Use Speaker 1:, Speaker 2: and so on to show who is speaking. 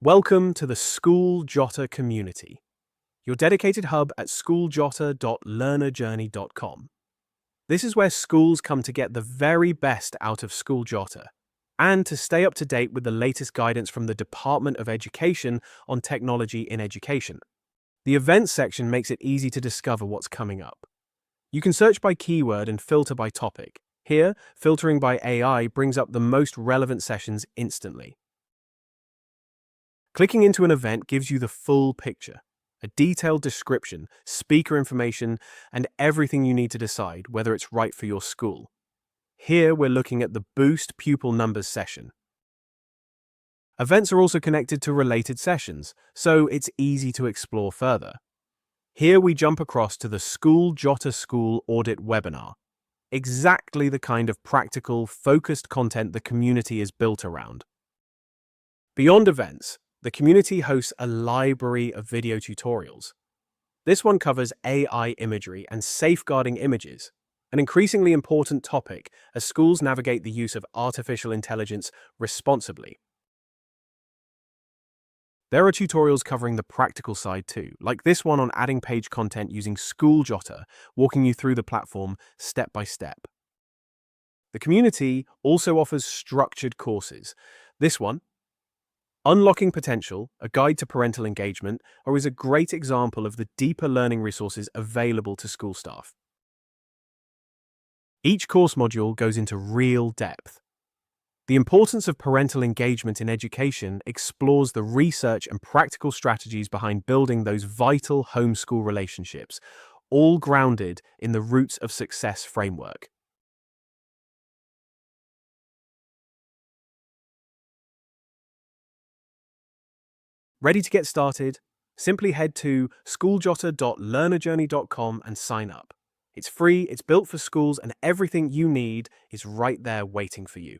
Speaker 1: Welcome to the School Jotter Community, your dedicated hub at schooljotter.learnerjourney.com. This is where schools come to get the very best out of School Jotter and to stay up to date with the latest guidance from the Department of Education on technology in education. The events section makes it easy to discover what's coming up. You can search by keyword and filter by topic. Here, filtering by AI brings up the most relevant sessions instantly. Clicking into an event gives you the full picture, a detailed description, speaker information, and everything you need to decide whether it's right for your school. Here we're looking at the Boost Pupil Numbers session. Events are also connected to related sessions, so it's easy to explore further. Here we jump across to the School Jotter School Audit webinar, exactly the kind of practical, focused content the community is built around. Beyond events, the community hosts a library of video tutorials. This one covers AI imagery and safeguarding images, an increasingly important topic as schools navigate the use of artificial intelligence responsibly. There are tutorials covering the practical side too, like this one on adding page content using School Jotter, walking you through the platform step by step. The community also offers structured courses. This one, Unlocking Potential, a guide to parental engagement, is a great example of the deeper learning resources available to school staff. Each course module goes into real depth. The importance of parental engagement in education explores the research and practical strategies behind building those vital home-school relationships, all grounded in the Roots of Success framework. Ready to get started? Simply head to schooljotter.learnerjourney.com and sign up. It's free, it's built for schools, and everything you need is right there waiting for you.